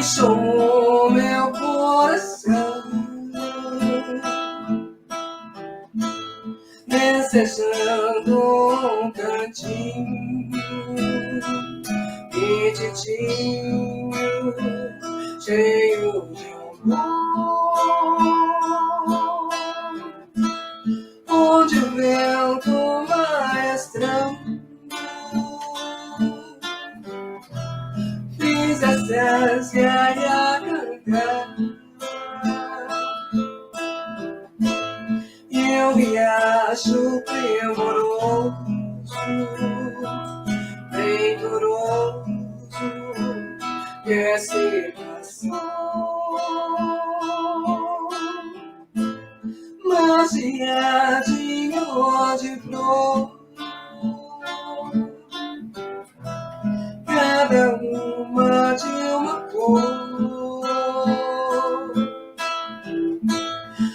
encheu meu coração, desejando um cantinho petitinho, cheio de amor, onde o vento maestrando fizesse a cantar, e o riacho primoroso, venturoso, que se passou, magiadinho de flor, cada uma de uma cor,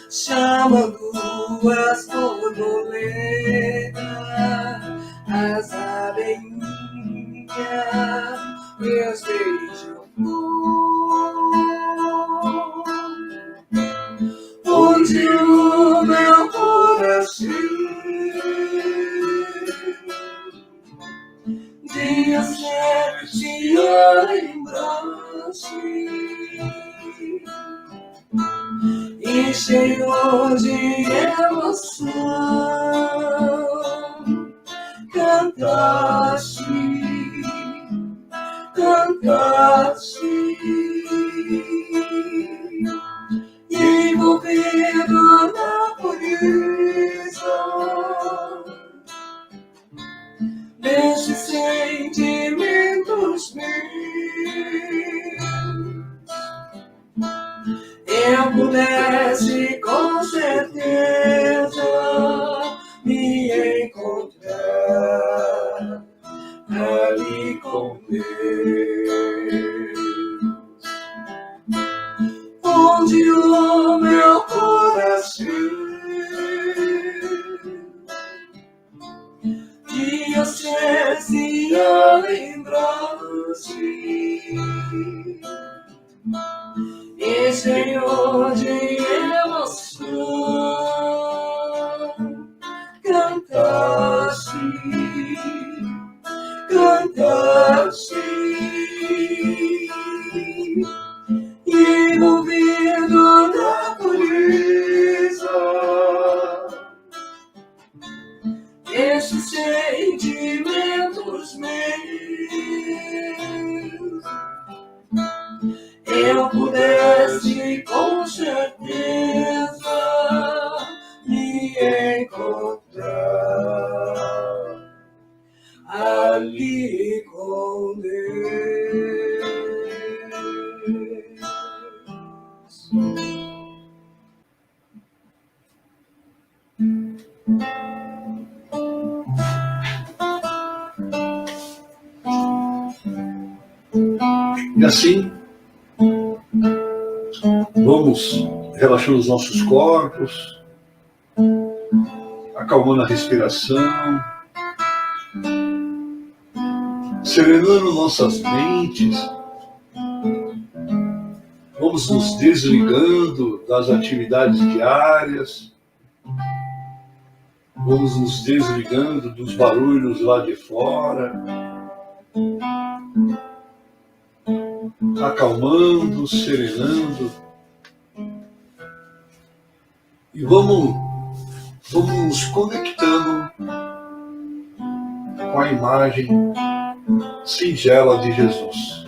chamando as borboletas, as abelhinhas, meus beija-flor, onde o meu coração dia sete lembrança e cheio de emoção, cantaste, envolvido na pureza destes sentimentos meus, eu pudesse com certeza me encontrar ali com Deus, onde o meu coração diocese a lembrar-se e cheio de emoção, cantaste, envolvido na pureza estes sentimentos meus, eu pudesse com certeza me encontrar ali com Deus. E assim, vamos relaxando os nossos corpos, acalmando a respiração, serenando nossas mentes. Vamos nos desligando das atividades diárias, vamos nos desligando dos barulhos lá de fora, acalmando, serenando, e vamos nos conectando com a imagem singela de Jesus,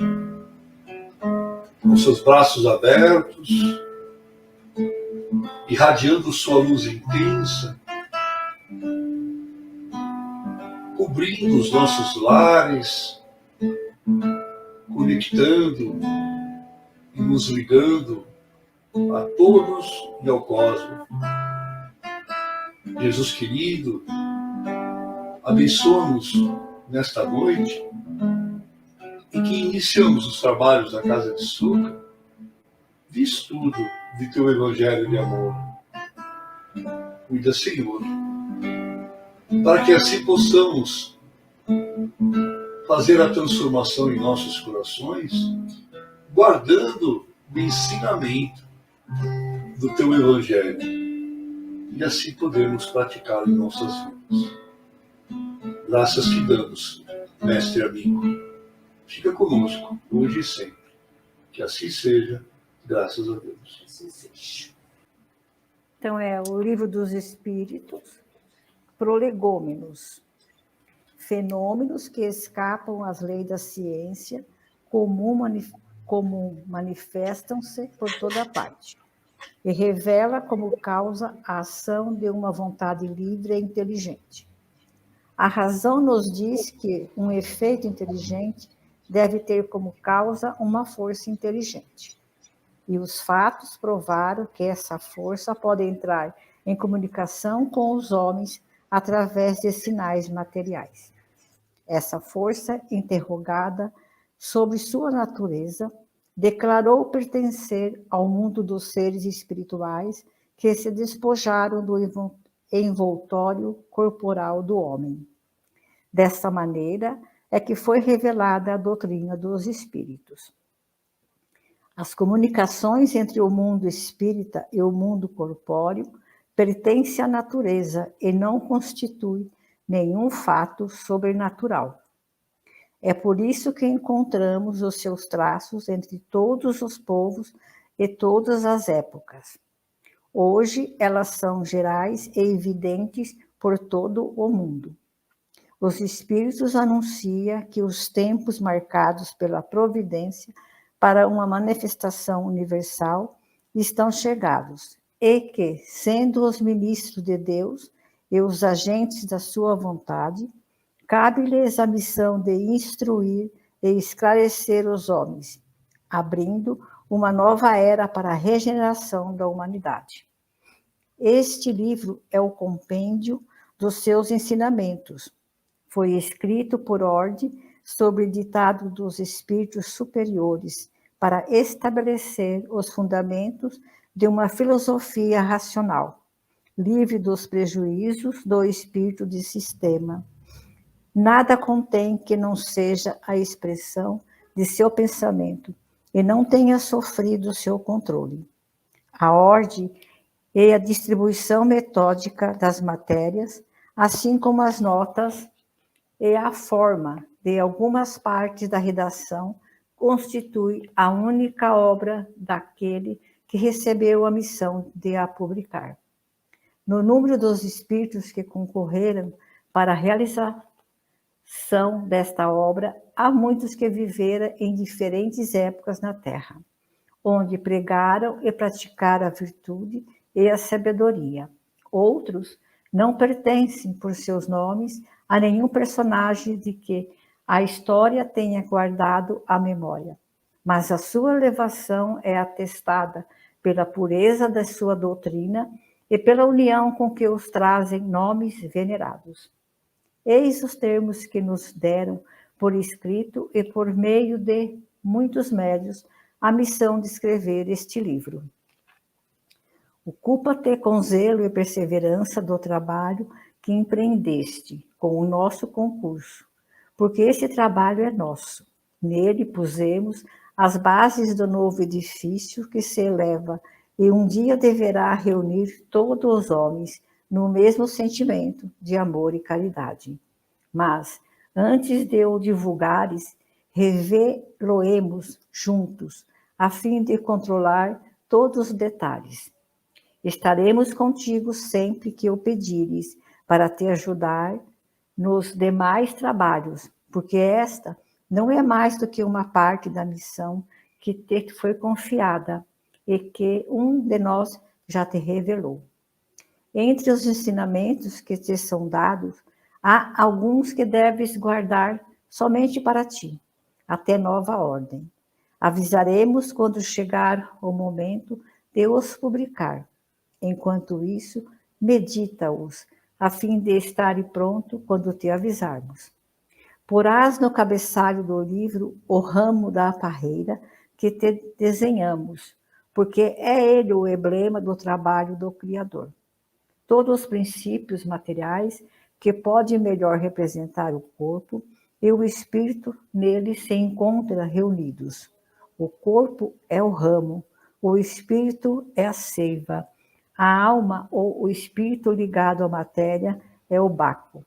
com seus braços abertos, irradiando sua luz intensa, cobrindo os nossos lares, conectando e nos ligando a todos e ao cosmos. Jesus querido, abençoa-nos nesta noite em que iniciamos os trabalhos da Casa de Succa de estudo de Teu Evangelho de amor. Cuida, Senhor, para que assim possamos fazer a transformação em nossos corações guardando o ensinamento do teu Evangelho e assim podermos praticá-lo em nossas vidas. Graças te damos, mestre amigo. Fica conosco, hoje e sempre. Que assim seja, graças a Deus. Assim seja. Então, é o Livro dos Espíritos, Prolegômenos. Fenômenos que escapam às leis da ciência, como manifestam-se por toda parte, e revela como causa a ação de uma vontade livre e inteligente. A razão nos diz que um efeito inteligente deve ter como causa uma força inteligente. E os fatos provaram que essa força pode entrar em comunicação com os homens através de sinais materiais. Essa força, interrogada sobre sua natureza, declarou pertencer ao mundo dos seres espirituais que se despojaram do envoltório corporal do homem. Dessa maneira é que foi revelada a doutrina dos espíritos. As comunicações entre o mundo espírita e o mundo corpóreo pertencem à natureza e não constituem nenhum fato sobrenatural. É por isso que encontramos os seus traços entre todos os povos e todas as épocas. Hoje, elas são gerais e evidentes por todo o mundo. Os Espíritos anunciam que os tempos marcados pela providência para uma manifestação universal estão chegados e que, sendo os ministros de Deus e os agentes da sua vontade, cabe-lhes a missão de instruir e esclarecer os homens, abrindo uma nova era para a regeneração da humanidade. Este livro é o compêndio dos seus ensinamentos. Foi escrito por ordem sobre ditado dos espíritos superiores para estabelecer os fundamentos de uma filosofia racional, livre dos prejuízos do espírito de sistema. Nada contém que não seja a expressão de seu pensamento e não tenha sofrido seu controle. A ordem e a distribuição metódica das matérias, assim como as notas e a forma de algumas partes da redação, constitui a única obra daquele que recebeu a missão de a publicar. No número dos espíritos que concorreram para a realização desta obra, há muitos que viveram em diferentes épocas na Terra, onde pregaram e praticaram a virtude e a sabedoria. Outros não pertencem, por seus nomes, a nenhum personagem de que a história tenha guardado a memória, mas a sua elevação é atestada pela pureza da sua doutrina e pela união com que os trazem nomes venerados. Eis os termos que nos deram por escrito e por meio de muitos médios a missão de escrever este livro. Ocupa-te com zelo e perseverança do trabalho que empreendeste com o nosso concurso, porque esse trabalho é nosso. Nele pusemos as bases do novo edifício que se eleva e um dia deverá reunir todos os homens no mesmo sentimento de amor e caridade. Mas, antes de o divulgares, revê-lo-emos juntos, a fim de controlar todos os detalhes. Estaremos contigo sempre que o pedires, para te ajudar nos demais trabalhos, porque esta não é mais do que uma parte da missão que te foi confiada e que um de nós já te revelou. Entre os ensinamentos que te são dados, há alguns que deves guardar somente para ti, até nova ordem. Avisaremos quando chegar o momento de os publicar. Enquanto isso, medita-os, a fim de estar pronto quando te avisarmos. Porás no cabeçalho do livro o ramo da parreira que te desenhamos, porque é ele o emblema do trabalho do Criador. Todos os princípios materiais que podem melhor representar o corpo e o espírito nele se encontram reunidos. O corpo é o ramo, o espírito é a seiva, a alma ou o espírito ligado à matéria é o baco.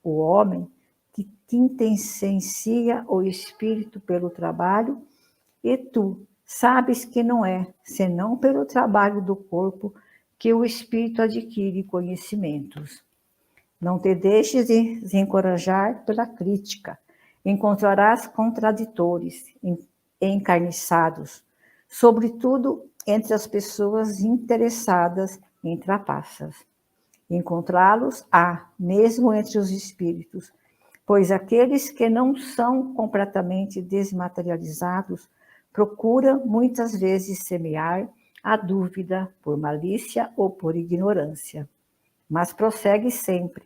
O homem que quintessencia o espírito pelo trabalho, e tu sabes que não é, senão pelo trabalho do corpo, que o espírito adquire conhecimentos. Não te deixes desencorajar pela crítica. Encontrarás contraditores, encarniçados, sobretudo entre as pessoas interessadas em trapaças. Encontrá-los há, mesmo entre os espíritos, pois aqueles que não são completamente desmaterializados procuram muitas vezes semear a dúvida por malícia ou por ignorância. Mas prossegue sempre.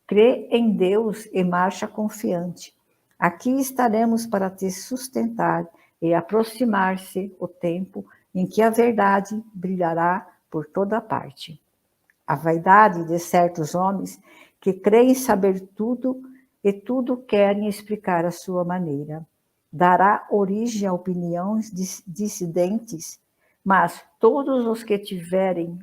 Crê em Deus e marcha confiante. Aqui estaremos para te sustentar e aproximar-se o tempo em que a verdade brilhará por toda parte. A vaidade de certos homens que creem saber tudo e tudo querem explicar à sua maneira dará origem a opiniões dissidentes, mas todos os que tiverem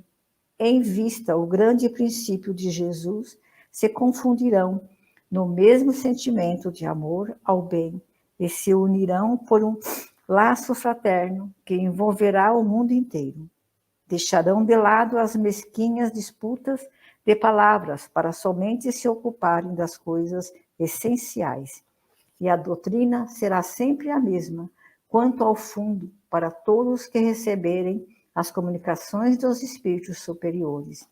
em vista o grande princípio de Jesus se confundirão no mesmo sentimento de amor ao bem e se unirão por um laço fraterno que envolverá o mundo inteiro. Deixarão de lado as mesquinhas disputas de palavras para somente se ocuparem das coisas essenciais. E a doutrina será sempre a mesma, quanto ao fundo, para todos que receberem as comunicações dos espíritos superiores.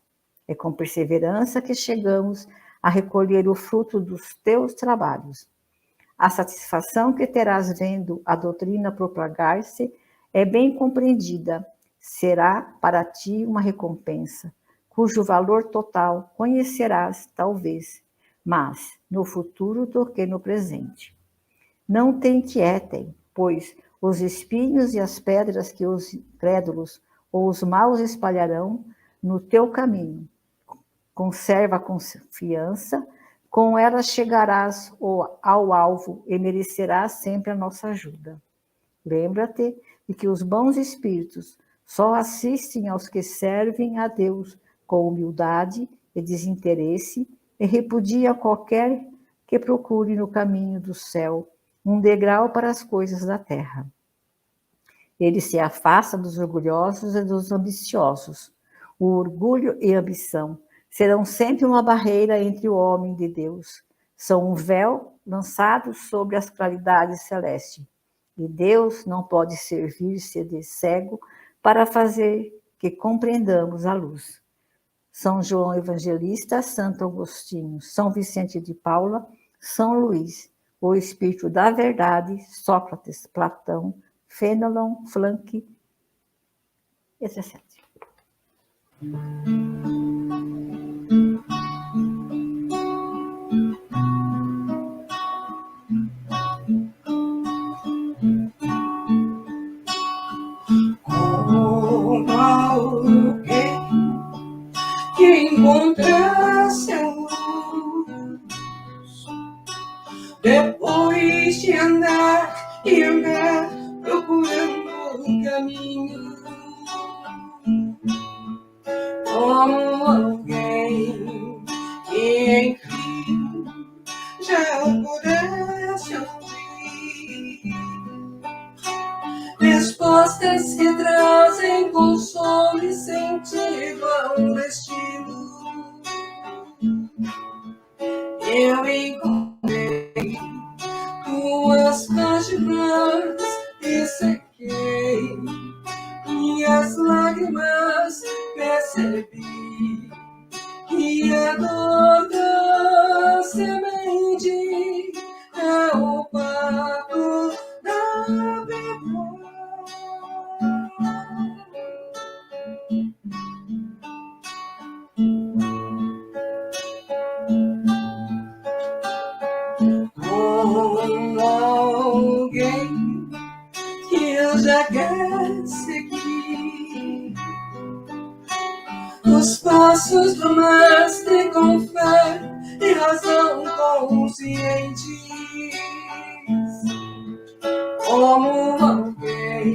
É com perseverança que chegamos a recolher o fruto dos teus trabalhos. A satisfação que terás vendo a doutrina propagar-se é bem compreendida. Será para ti uma recompensa, cujo valor total conhecerás, talvez, mas no futuro do que no presente. Não te inquietem, pois os espinhos e as pedras que os incrédulos ou os maus espalharão no teu caminho. Conserva a confiança, com elas chegarás ao alvo e merecerás sempre a nossa ajuda. Lembra-te de que os bons espíritos só assistem aos que servem a Deus com humildade e desinteresse e repudia qualquer que procure no caminho do céu um degrau para as coisas da terra. Ele se afasta dos orgulhosos e dos ambiciosos. O orgulho e a ambição serão sempre uma barreira entre o homem de Deus. São um véu lançado sobre as claridades celestes. E Deus não pode servir-se de cego para fazer que compreendamos a luz. São João Evangelista, Santo Agostinho, São Vicente de Paula, São Luís, o Espírito da Verdade, Sócrates, Platão, Fénelon, Flank, etc. Como alguém que encontrasse a luz depois de andar e andar procurando um caminho. Como alguém que enfim já pudesse ouvir respostas que trazem consolo e sentido a um destino. Eu encontrei tuas páginas e sequei minhas lágrimas, percebi que a dor da semente é o papo da verdade. Com alguém que eu já quero seguir os passos do mestre com fé e razão conscientes. Como alguém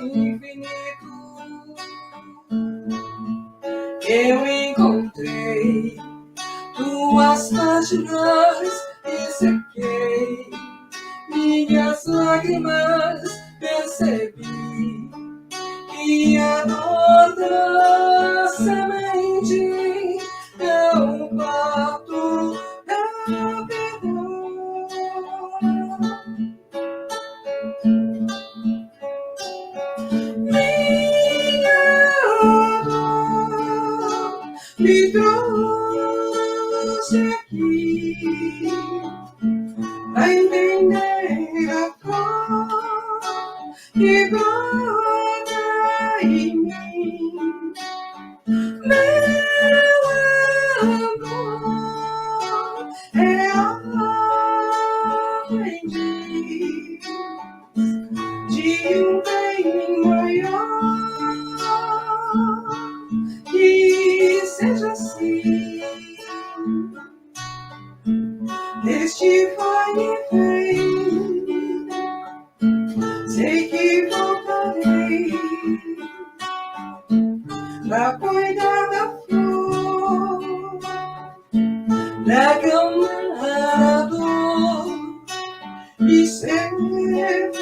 infinito. Eu encontrei tuas páginas e sequei minhas lágrimas, percebi que a dor da semente é um parto da vida. Minha dor me trouxe aqui a entender a flor que brota em mim. Meu amor é aprendiz de um bem maior, que seja assim. Este vai e vem, sei que voltarei pra cuidar da flor, pra acalmar a dor e ser feliz.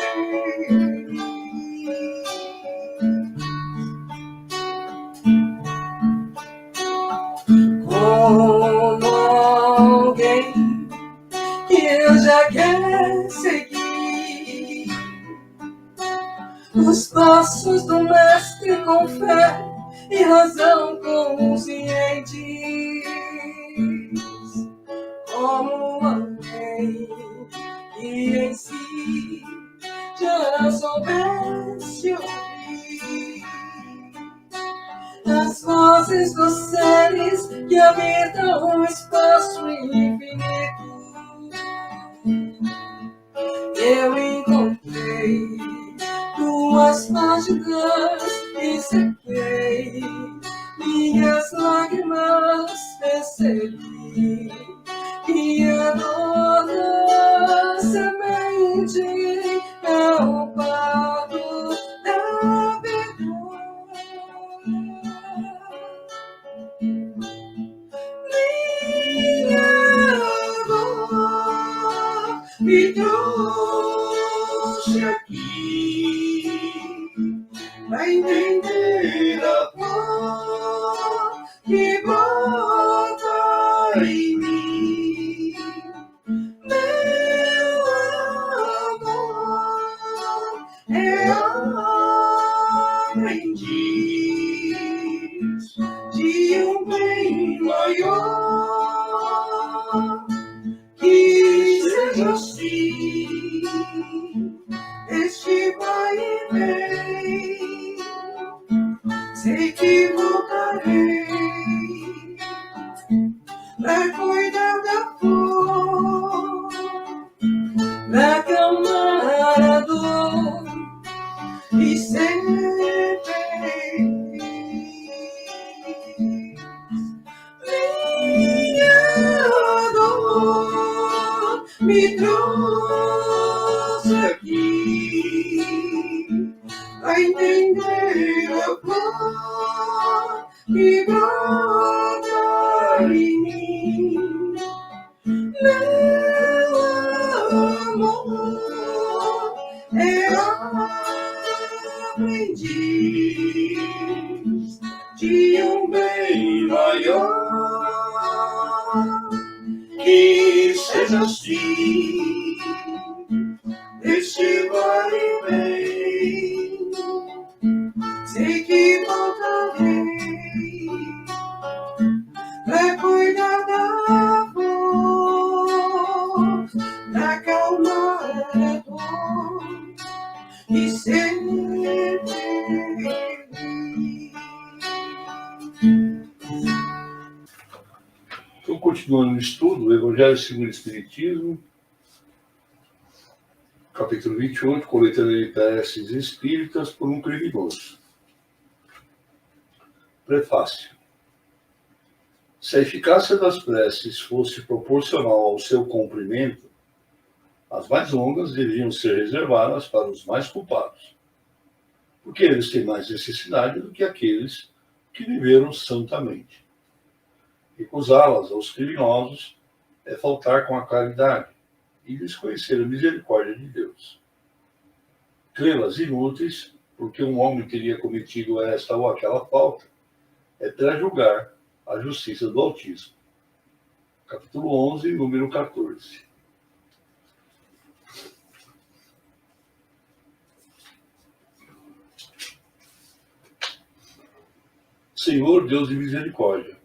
Como alguém que eu já quero seguir os passos do mestre com fé e razão conscientes, como alguém que em si já soubesse ouvir as vozes dos seres que habitam o espaço infinito. Eu encontrei tuas páginas e sequei minhas lágrimas, percebi que a dor da semente é o parto da vida. Minha dor me trouxe aqui pra entender a flor que brota em mim. Meu amor é aprendiz de um bem maior, que seja assim. Este vai e vem, sei que voltarei pra cuidar da flor, pra acalmar a dor e ser feliz. Minha dor me trouxe aqui a entender a flor que brota em mim. Meu amor é aprendiz de um bem maior, que seja assim. Este vai e vem, sei que voltarei pra cuidar da flor, pra acalmar a dor e ser feliz. Então, continuando o estudo, o Evangelho segundo o Espiritismo, capítulo 28, coletânea de preces espíritas por um criminoso. Prefácio. Se a eficácia das preces fosse proporcional ao seu cumprimento, as mais longas deviam ser reservadas para os mais culpados, porque eles têm mais necessidade do que aqueles que viveram santamente. Recusá-las aos criminosos é faltar com a caridade e desconhecer a misericórdia de Deus. Crê-las inúteis, porque um homem teria cometido esta ou aquela falta, é pré-julgar a justiça do Altíssimo. Capítulo 11, número 14. Senhor Deus de misericórdia,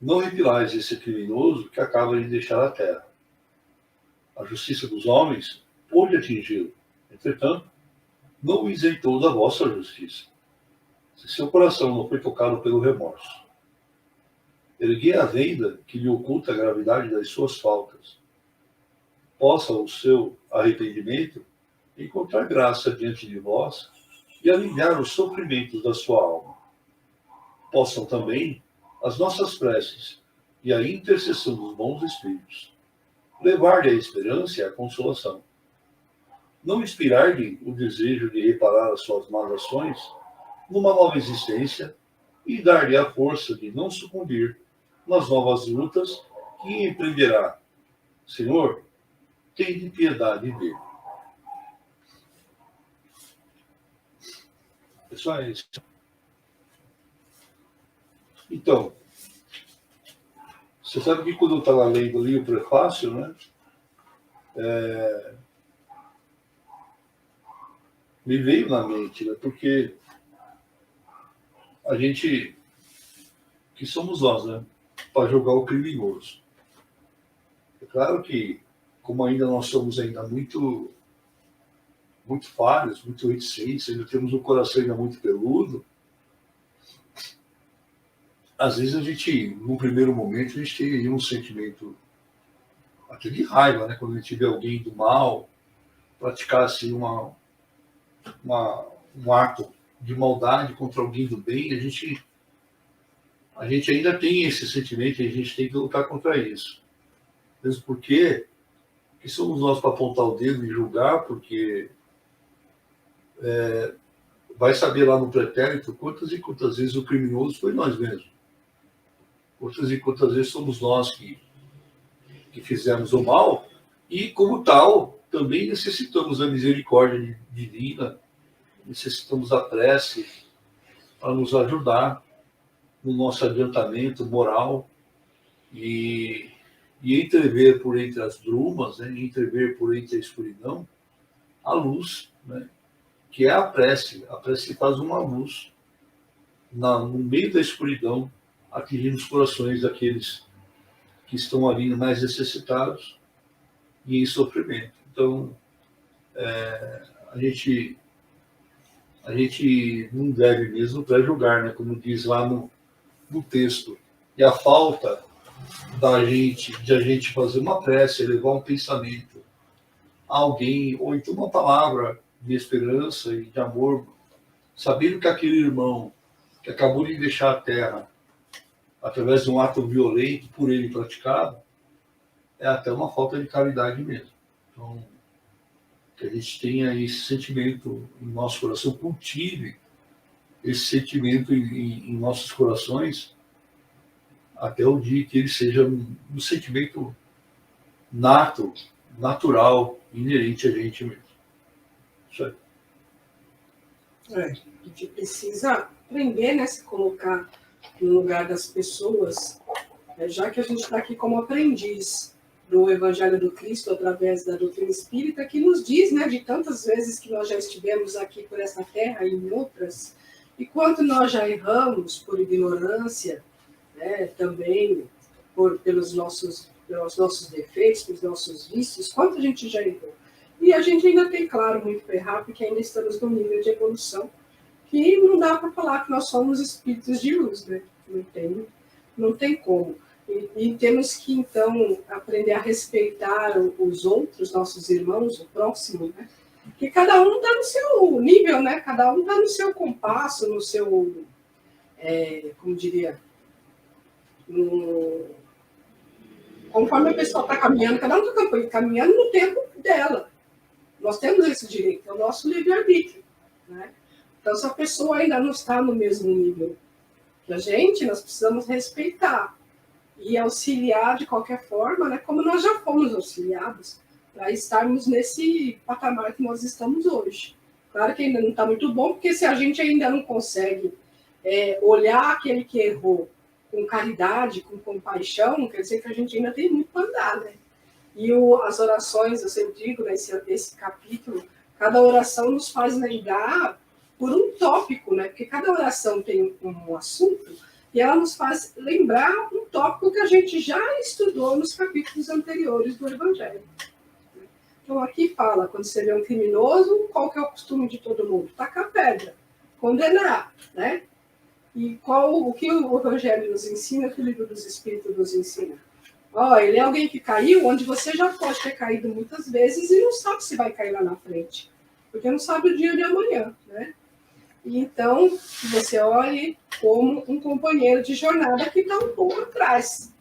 não repilais esse criminoso que acaba de deixar a terra. A justiça dos homens pôde atingi-lo, entretanto, não o isentou da vossa justiça, se seu coração não foi tocado pelo remorso. Erguei a venda que lhe oculta a gravidade das suas faltas. Possa o seu arrependimento encontrar graça diante de vós e aliviar os sofrimentos da sua alma. Possam também as nossas preces e a intercessão dos bons espíritos levar-lhe a esperança e a consolação. Não inspirar-lhe o desejo de reparar as suas más ações numa nova existência e dar-lhe a força de não sucumbir nas novas lutas que empreenderá. Senhor, tende piedade dele. É só isso. Então, você sabe que quando eu estava lendo ali o prefácio, né, me veio na mente, né, porque a gente, que somos nós, né, para julgar o criminoso. É claro que, como ainda nós somos ainda muito falhos, muito reticentes, ainda temos um coração ainda muito peludo, às vezes a gente, num primeiro momento, a gente tem um sentimento até de raiva, né? Quando a gente vê alguém do mal praticar assim, um ato de maldade contra alguém do bem, a gente ainda tem esse sentimento e a gente tem que lutar contra isso. Mesmo porque que somos nós para apontar o dedo e julgar, porque vai saber lá no pretérito quantas e quantas vezes o criminoso foi nós mesmos. Quantas e quantas vezes somos nós que fizemos o mal e, como tal, também necessitamos da misericórdia divina, necessitamos da prece para nos ajudar no nosso adiantamento moral e entrever por entre as brumas, né, entrever por entre a escuridão, a luz, né, que é a prece. A prece faz uma luz no meio da escuridão, atingindo os corações daqueles que estão ali mais necessitados e em sofrimento. Então, a gente não deve mesmo pré-julgar, né? Como diz lá no texto. E a falta de a gente fazer uma prece, elevar um pensamento a alguém, ou então uma palavra de esperança e de amor, sabendo que aquele irmão que acabou de deixar a terra através de um ato violento por ele praticado, é até uma falta de caridade mesmo. Então, que a gente tenha esse sentimento em nosso coração, cultive esse sentimento em nossos corações, até o dia que ele seja um sentimento natural, inerente a gente mesmo. Isso aí. A gente precisa aprender, né, se colocar no lugar das pessoas, já que a gente está aqui como aprendiz do Evangelho do Cristo através da doutrina espírita, que nos diz, né, de tantas vezes que nós já estivemos aqui por essa terra e em outras, e quanto nós já erramos por ignorância, né, também pelos nossos defeitos, pelos nossos vícios, quanto a gente já errou. E a gente ainda tem, claro, muito para errar, porque ainda estamos num nível de evolução que não dá para falar que nós somos espíritos de luz, né? Não tem como. E temos que, então, aprender a respeitar os outros, nossos irmãos, o próximo, né? Porque cada um está no seu nível, né? Cada um está no seu compasso, no seu, como diria, conforme a pessoa está caminhando, cada um está caminhando no tempo dela. Nós temos esse direito, é o nosso livre-arbítrio, né? Então, se a pessoa ainda não está no mesmo nível que a gente, nós precisamos respeitar e auxiliar de qualquer forma, né, como nós já fomos auxiliados, para estarmos nesse patamar que nós estamos hoje. Claro que ainda não está muito bom, porque se a gente ainda não consegue olhar aquele que errou com caridade, com compaixão, quer dizer que a gente ainda tem muito para andar, né? E as orações, eu sempre digo, nesse capítulo, cada oração nos faz lembrar por um tópico, né? Porque cada oração tem um assunto e ela nos faz lembrar um tópico que a gente já estudou nos capítulos anteriores do Evangelho. Então, aqui fala, quando você vê um criminoso, qual que é o costume de todo mundo? Tacar pedra, condenar, né? E o que o Evangelho nos ensina, o que o Livro dos Espíritos nos ensina? Ele é alguém que caiu onde você já pode ter caído muitas vezes e não sabe se vai cair lá na frente, porque não sabe o dia de amanhã, né? E então, você olhe como um companheiro de jornada que está um pouco atrás,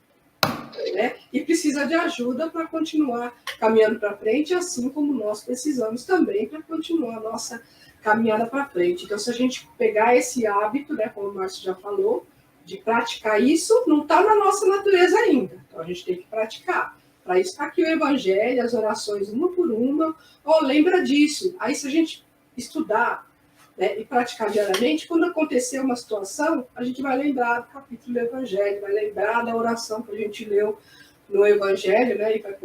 né? E precisa de ajuda para continuar caminhando para frente, assim como nós precisamos também para continuar a nossa caminhada para frente. Então, se a gente pegar esse hábito, né, como o Márcio já falou, de praticar isso, não está na nossa natureza ainda. Então, a gente tem que praticar. Para isso está aqui o Evangelho, as orações uma por uma. Lembra disso. Aí, se a gente estudar, né, e praticar diariamente, quando acontecer uma situação, a gente vai lembrar do capítulo do Evangelho, vai lembrar da oração que a gente leu no Evangelho, né, e vai,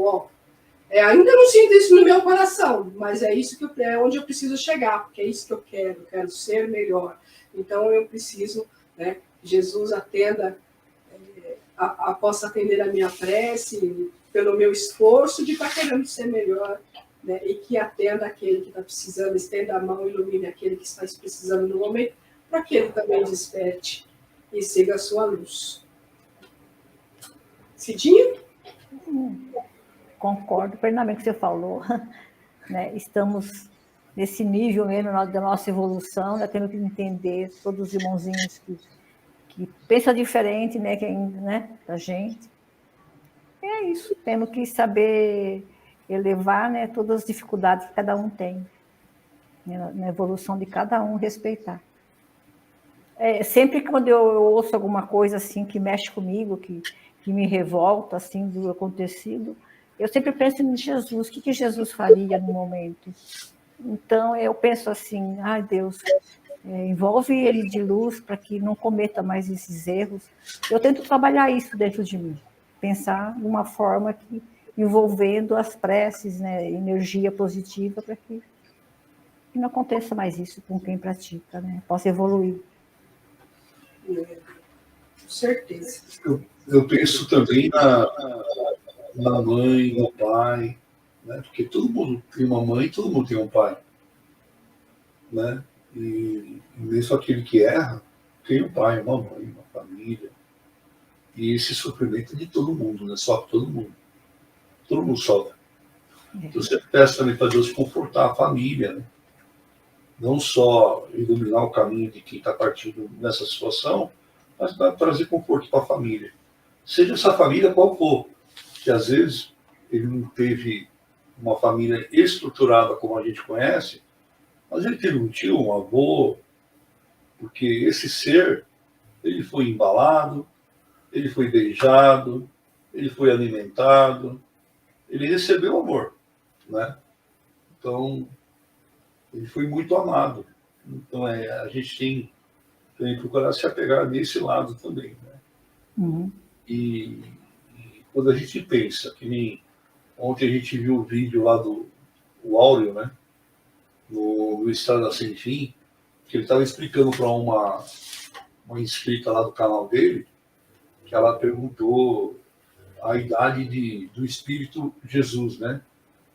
ainda não sinto isso no meu coração, mas é isso que é onde eu preciso chegar, porque é isso que eu quero ser melhor. Então, eu preciso, né, Jesus atenda, possa atender a minha prece, pelo meu esforço de estar querendo ser melhor, né, e que atenda aquele que está precisando, estenda a mão, ilumine aquele que está precisando no momento, para que ele também desperte e siga a sua luz. Cidinha? Concordo plenamente com o que você falou. Né? Estamos nesse nível mesmo da nossa evolução, né? Tendo que entender todos os irmãozinhos que pensam diferente, né? Da gente. E é isso, temos que saber elevar, né, todas as dificuldades que cada um tem, né, na evolução de cada um, respeitar. Sempre quando eu ouço alguma coisa assim que mexe comigo, que me revolta assim do acontecido, eu sempre penso em Jesus, o que Jesus faria no momento? Então eu penso assim, ai Deus, envolve ele de luz para que não cometa mais esses erros. Eu tento trabalhar isso dentro de mim, pensar de uma forma que envolvendo as preces, né, energia positiva para que não aconteça mais isso com quem pratica, né, possa evoluir. Com certeza. Eu penso também na mãe, no pai, né? Porque todo mundo tem uma mãe, todo mundo tem um pai, né? E mesmo aquele que erra tem um pai, uma mãe, uma família. E esse sofrimento é de todo mundo, né? Sofre todo mundo. Todo mundo sofre. Então você peça também para Deus confortar a família, né? Não só iluminar o caminho de quem está partindo nessa situação, mas para trazer conforto para a família. Seja essa família qual for, que às vezes ele não teve uma família estruturada como a gente conhece, mas ele teve um tio, um avô, porque esse ser, ele foi embalado, ele foi beijado, ele foi alimentado, ele recebeu amor, né? Então, ele foi muito amado. Então, a gente tem que procurar se apegar nesse lado também, né? Uhum. E quando a gente pensa, que nem ontem a gente viu o vídeo lá do Áureo, né? No Estrada Sem Fim, que ele estava explicando para uma inscrita lá do canal dele, que ela perguntou a idade do Espírito Jesus, né?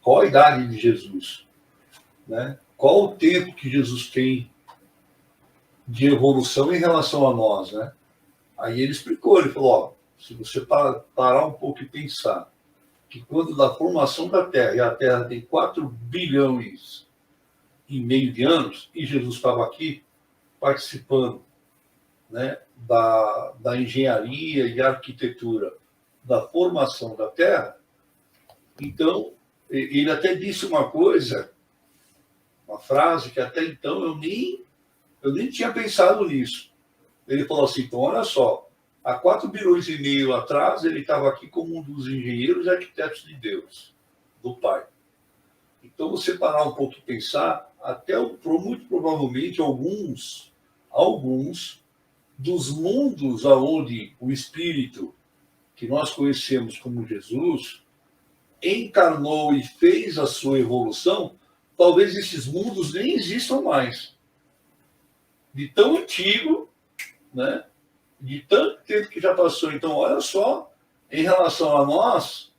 Qual a idade de Jesus? Né? Qual o tempo que Jesus tem de evolução em relação a nós, né? Aí ele explicou, ele falou, ó, se você parar um pouco e pensar que quando da formação da Terra, e a Terra tem 4 bilhões e meio de anos, e Jesus estava aqui participando, né, da engenharia e arquitetura da formação da Terra, então ele até disse uma coisa, uma frase que até então eu nem Eu nem tinha pensado nisso. Ele falou assim, então, olha só, há 4,5 bilhões atrás, ele estava aqui como um dos engenheiros e arquitetos de Deus, do Pai. Então, você parar um pouco e pensar, muito provavelmente, alguns dos mundos aonde o Espírito, que nós conhecemos como Jesus, encarnou e fez a sua evolução, talvez esses mundos nem existam mais. De tão antigo, né? De tanto tempo que já passou. Então, olha só, em relação a nós,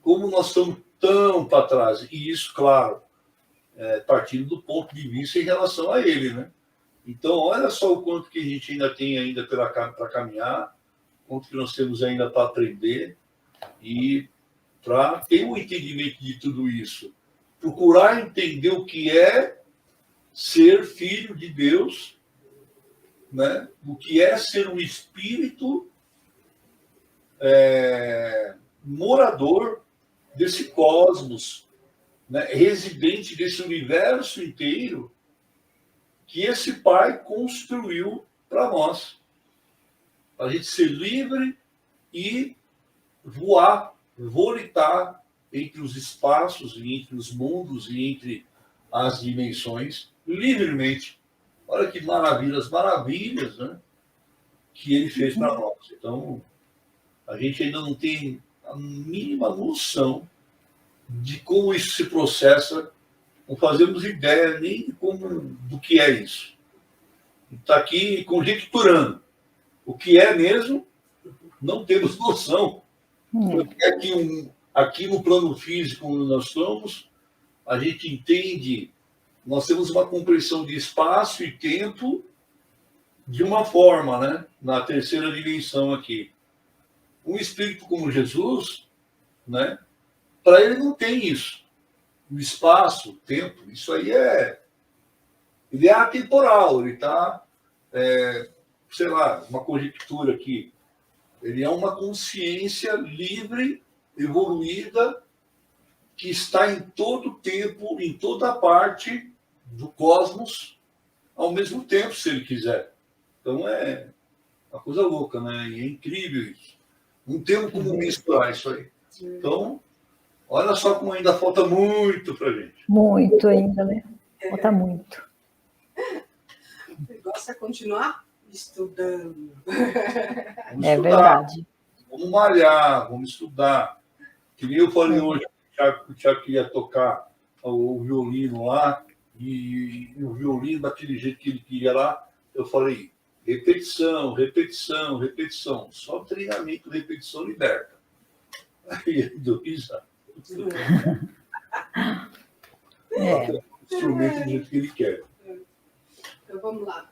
como nós estamos tão para trás. E isso, claro, partindo do ponto de vista em relação a ele, né? Então, olha só o quanto que a gente ainda tem ainda para caminhar, quanto que nós temos ainda para aprender e para ter um entendimento de tudo isso. Procurar entender o que é ser filho de Deus, né? O que é ser um espírito morador desse cosmos, né? Residente desse universo inteiro que esse Pai construiu para nós. Para a gente ser livre e voar, volitar entre os espaços, e entre os mundos e entre as dimensões, livremente. Olha que maravilhas, né? Que ele fez para nós. Então, a gente ainda não tem a mínima noção de como isso se processa, não fazemos ideia nem do que é isso. Está aqui conjecturando. O que é mesmo, não temos noção. Porque aqui no plano físico onde nós estamos, a gente entende, nós temos uma compreensão de espaço e tempo de uma forma, né? Na terceira dimensão aqui. Um espírito como Jesus, né? Para ele não tem isso. O espaço, o tempo, isso aí ele é atemporal, ele está, sei lá, uma conjectura aqui. Ele é uma consciência livre, evoluída, que está em todo o tempo, em toda parte do cosmos, ao mesmo tempo, se ele quiser. Então é uma coisa louca, né? E é incrível isso. Não temos como misturar isso aí. Então, olha só como ainda falta muito para a gente. Muito ainda, né? Falta muito. O negócio é continuar estudando. Vamos É estudar, verdade. vamos malhar, vamos estudar. Que nem eu falei hoje, o Thiago queria tocar o violino lá, e o violino daquele jeito que ele queria lá, eu falei, repetição, repetição, repetição. Só treinamento, repetição liberta. Aí ele deu risada. O instrumento do jeito que ele quer. Então vamos lá.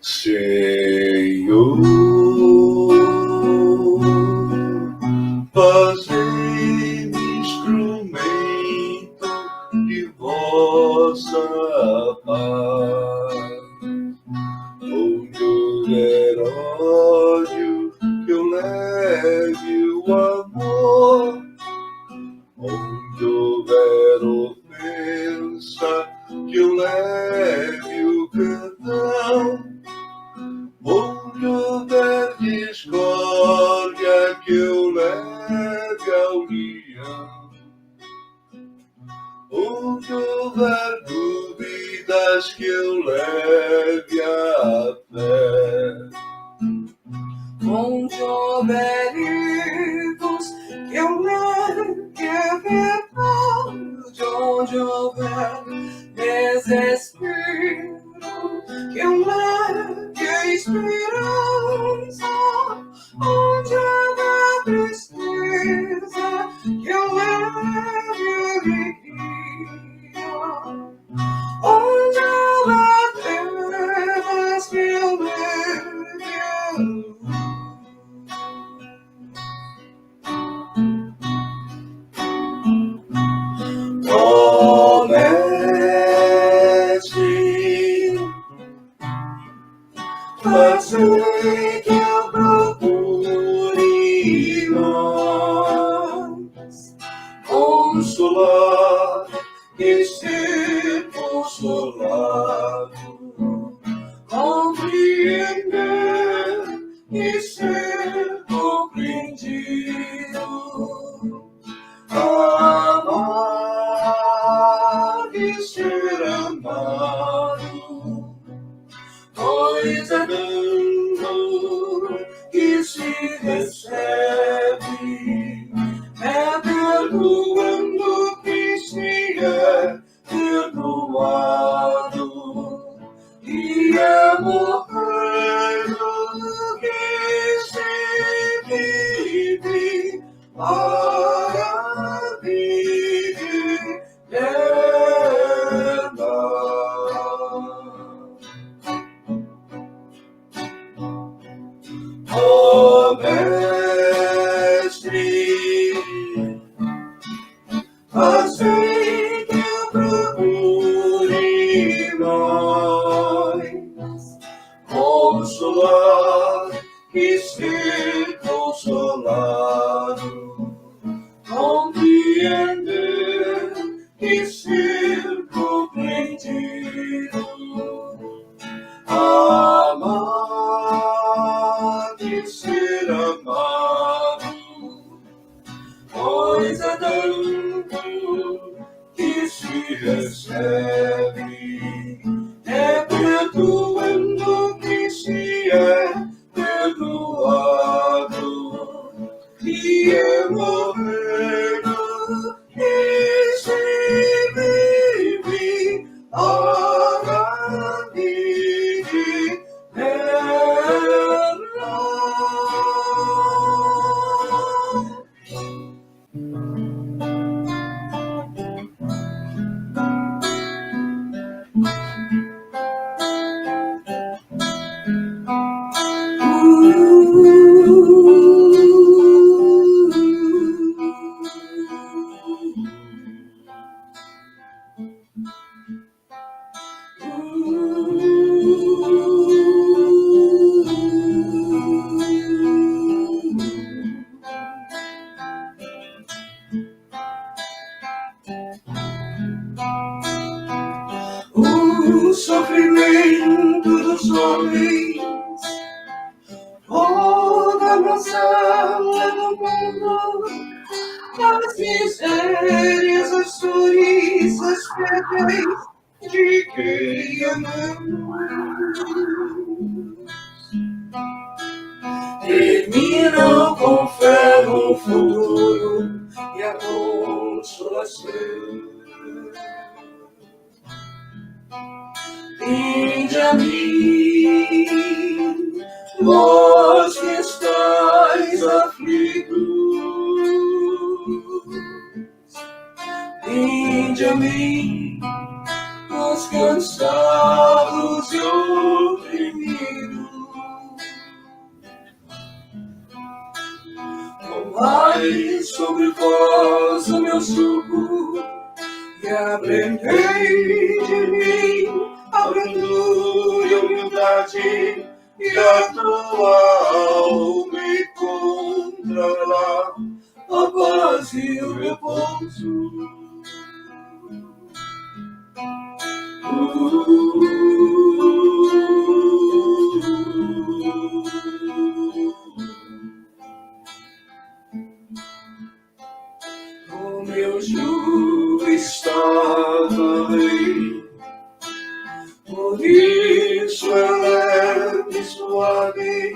Senhor, fazei-me instrumento de vossa paz. Onde houver ódio, que eu leve o amor. Onde houver ofensa, que eu leve o perdão. Onde houver discórdia, que eu leve a união. Onde houver dúvidas, que eu leve a fé. Onde houver erros, que eu leve a verdade. Onde houver desespero, que eu leve a esperança. Onde houver tristeza, que eu leve a alegria. Onde houver trevas, que eu leve a luz. consolar e ser consolado, compreender e ser compreendido, amar e ser amado, pois é dando que se recebe, é perdoando que se é perdoado, e é morrendo que se vive para a vida eterna. Ó Mestre, fazei que eu procure mais consolar e ser consolado, compreender e ser compreendido, amar e ser amado, pois é dando que se recebe, é perdoando que se é perdoado, e é morrendo que se vive para a vida eterna. O sofrimento dos homens, toda a mazela do mundo, as misérias, as dores, as pedras de quem amamos, terminam com fé no futuro e a consolação. Vinde a mim, vós que estáis aflitos, vinde a mim, os cansados e oprimidos, tomai sobre vós o meu jugo e aprendei de mim a brandura e a humildade, e a tua alma encontrará a paz e o repouso. O meu jugo estava bem, por isso é leve e suave,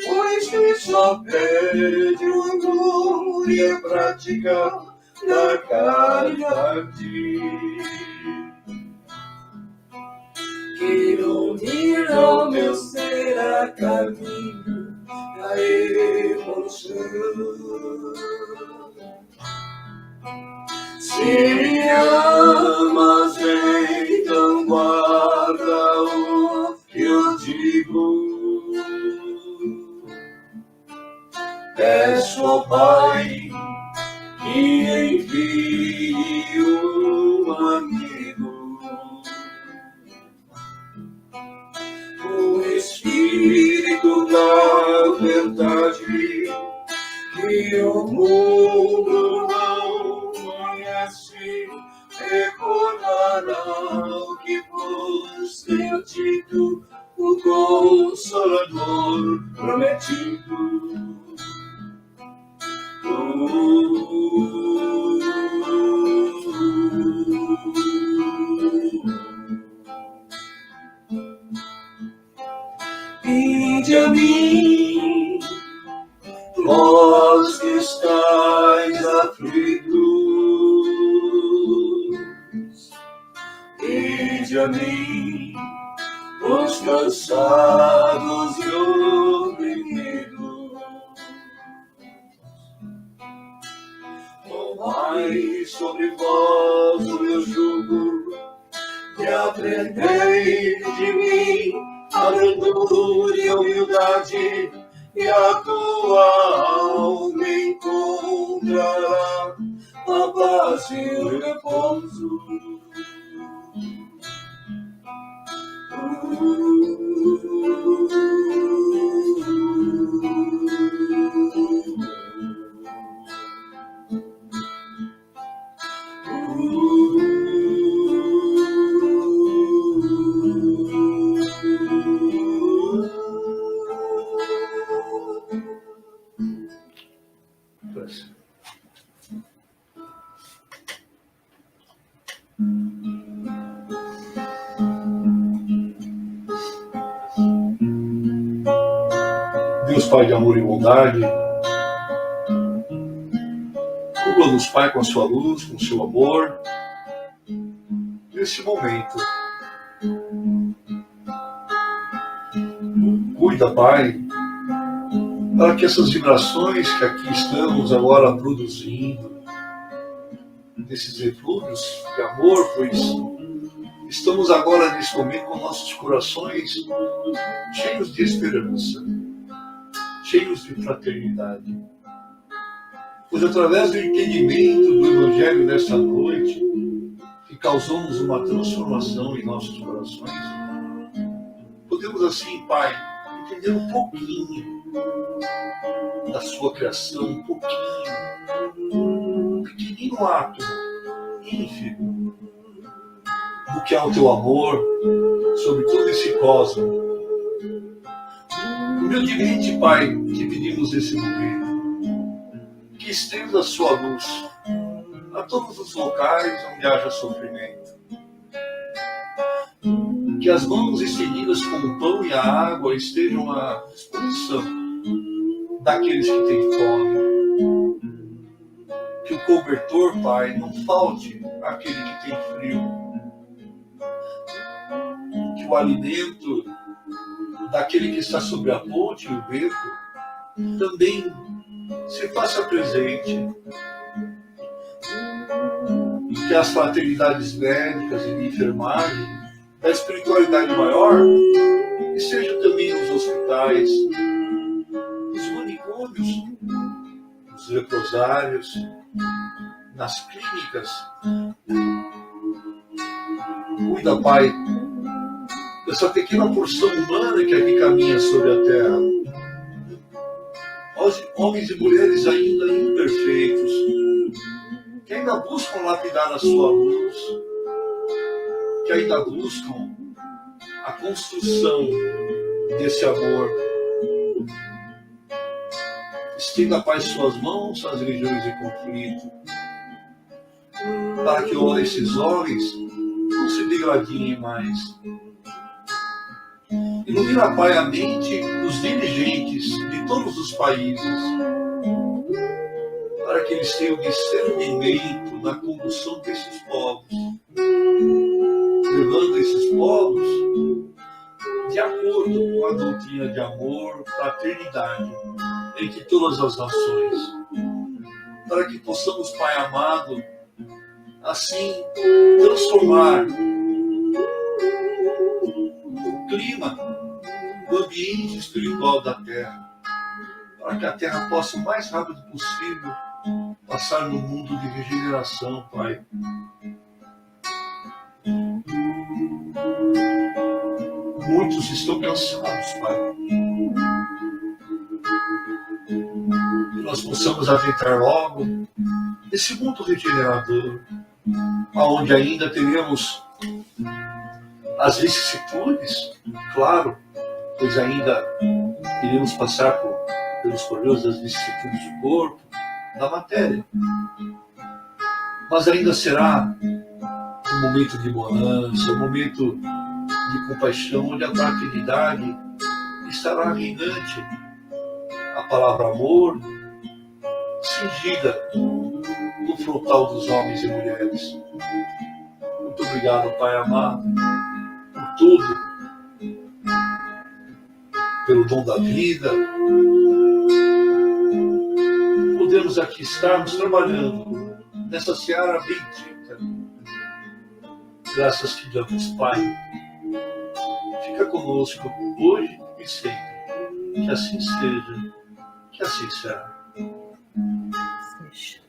pois que só pede o amor e a prática da caridade, que ilumina o meu ser a caminho da evolução. Se me amas, então guarda o que eu digo. Peço ao Pai que envie um amigo, o Espírito da verdade, que o mundo não conhece. a mim os cansados e oprimidos. Tomai sobre vós o meu jugo e aprendei de mim a brandura e a humildade, e a tua alma encontrará a paz e o repouso. Deus Pai de amor e bondade, cubra-nos, Pai, com a sua luz, com o seu amor, nesse momento. Cuida, Pai, para que essas vibrações que aqui estamos agora produzindo, desses eflúvios de amor, pois estamos agora nesse momento com nossos corações cheios de esperança, cheios de fraternidade. Pois através do entendimento do Evangelho nesta noite, que causou-nos uma transformação em nossos corações, podemos assim, Pai, entender um pouquinho da sua criação, um pequenino átomo, ínfimo, do que é o teu amor sobre todo esse cosmos. Humildemente, Pai, que pedimos nesse momento, que estenda a sua luz a todos os locais onde haja sofrimento. Que as mãos estendidas com o pão e a água estejam à disposição daqueles que têm fome. Que o cobertor, Pai, não falte àquele que tem frio. Que o alimento daquele que está sobre a ponte e o beco também se faça presente. Que as fraternidades médicas e de enfermagem da espiritualidade maior estejam também nos hospitais, nos manicômios, nos leprosários, nas clínicas. Cuida, Pai, dessa pequena porção humana que aqui caminha sobre a terra. Homens e mulheres ainda imperfeitos, que ainda buscam lapidar a sua luz, que ainda buscam a construção desse amor. Estenda, Pai, suas mãos às regiões de conflito, para que esses homens não se degradiem mais. Ilumina, Pai, a mente dos dirigentes de todos os países, para que eles tenham discernimento na condução desses povos, levando esses povos de acordo com a doutrina de amor, fraternidade entre todas as nações, para que possamos, Pai amado, assim transformar o clima, o ambiente espiritual da Terra, para que a Terra possa, o mais rápido possível, passar no mundo de regeneração, Pai. Muitos estão cansados, Pai. Que nós possamos adentrar logo nesse mundo regenerador, onde ainda teremos as vicissitudes, claro, pois ainda iremos passar pelos problemas das vicissitudes do corpo, da matéria. Mas ainda será um momento de bonança, um momento de compaixão, onde a fraternidade estará reinante, a palavra amor cingida no frontal dos homens e mulheres. Muito obrigado, Pai amado, tudo, pelo dom da vida, podemos aqui estarmos trabalhando nessa seara bendita. Graças te damos, Pai. Fica conosco hoje e sempre. Que assim seja, que assim será. Seja.